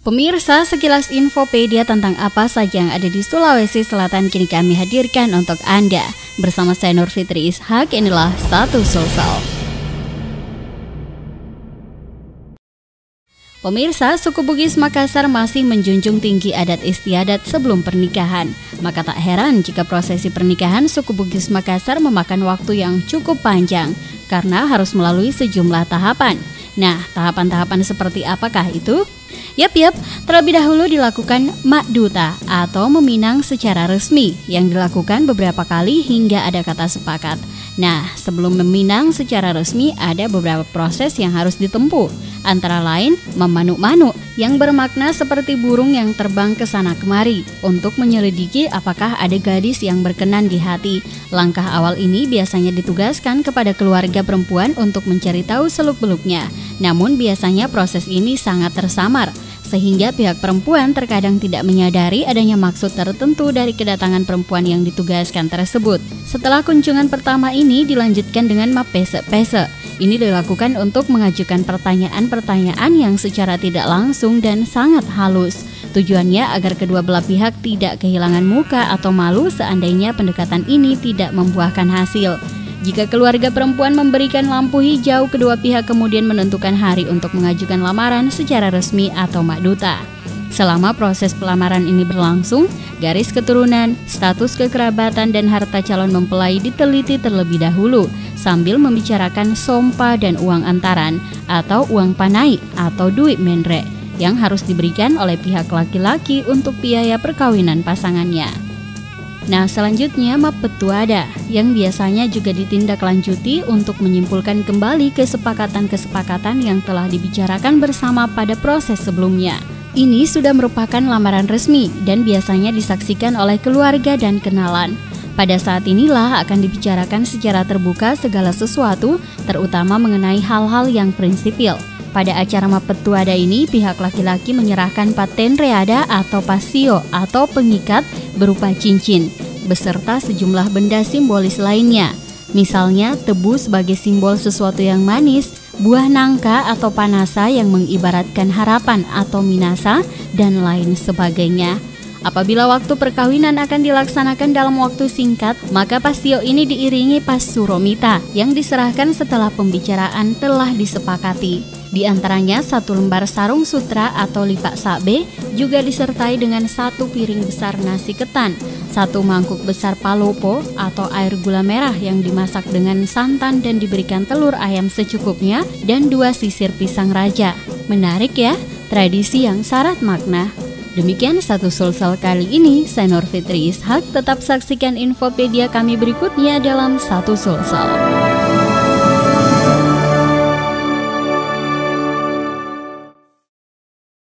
Pemirsa, sekilas infopedia tentang apa saja yang ada di Sulawesi Selatan kini kami hadirkan untuk Anda. Bersama saya Nur Fitri Ishak, inilah Satu Sulsel. Pemirsa, suku Bugis Makassar masih menjunjung tinggi adat istiadat sebelum pernikahan. Maka tak heran jika prosesi pernikahan suku Bugis Makassar memakan waktu yang cukup panjang karena harus melalui sejumlah tahapan. Nah, tahapan-tahapan seperti apakah itu? Yap, terlebih dahulu dilakukan Makduta atau meminang secara resmi yang dilakukan beberapa kali hingga ada kata sepakat. Nah, sebelum meminang secara resmi ada beberapa proses yang harus ditempuh. Antara lain memanuk-manuk yang bermakna seperti burung yang terbang ke sana kemari untuk menyelidiki apakah ada gadis yang berkenan di hati. Langkah awal ini biasanya ditugaskan kepada keluarga perempuan untuk mencari tahu seluk-beluknya. Namun biasanya proses ini sangat tersamar sehingga pihak perempuan terkadang tidak menyadari adanya maksud tertentu dari kedatangan perempuan yang ditugaskan tersebut. Setelah kunjungan pertama ini dilanjutkan dengan mapese-pese. Ini dilakukan untuk mengajukan pertanyaan-pertanyaan yang secara tidak langsung dan sangat halus. Tujuannya agar kedua belah pihak tidak kehilangan muka atau malu seandainya pendekatan ini tidak membuahkan hasil. Jika keluarga perempuan memberikan lampu hijau, kedua pihak kemudian menentukan hari untuk mengajukan lamaran secara resmi atau makduta. Selama proses pelamaran ini berlangsung, garis keturunan, status kekerabatan, dan harta calon mempelai diteliti terlebih dahulu sambil membicarakan sompa dan uang antaran atau uang panai atau duit mendre yang harus diberikan oleh pihak laki-laki untuk biaya perkawinan pasangannya. Nah, selanjutnya Mappetuada yang biasanya juga ditindaklanjuti untuk menyimpulkan kembali kesepakatan-kesepakatan yang telah dibicarakan bersama pada proses sebelumnya. Ini sudah merupakan lamaran resmi dan biasanya disaksikan oleh keluarga dan kenalan. Pada saat inilah akan dibicarakan secara terbuka segala sesuatu, terutama mengenai hal-hal yang prinsipil. Pada acara Mappetuada ini, pihak laki-laki menyerahkan paten reada atau pasio atau pengikat berupa cincin, beserta sejumlah benda simbolis lainnya. Misalnya tebu sebagai simbol sesuatu yang manis, buah nangka atau panasa yang mengibaratkan harapan atau minasa, dan lain sebagainya. Apabila waktu perkawinan akan dilaksanakan dalam waktu singkat, maka pasio ini diiringi pasuromita yang diserahkan setelah pembicaraan telah disepakati. Di antaranya satu lembar sarung sutra atau lipak sabe, juga disertai dengan satu piring besar nasi ketan, satu mangkuk besar palopo atau air gula merah yang dimasak dengan santan dan diberikan telur ayam secukupnya, dan 2 sisir pisang raja. Menarik ya, tradisi yang syarat makna. Demikian Satu Sulsel kali ini, saya Nur Fitri Ishak. Tetap saksikan infopedia kami berikutnya dalam Satu Sulsel.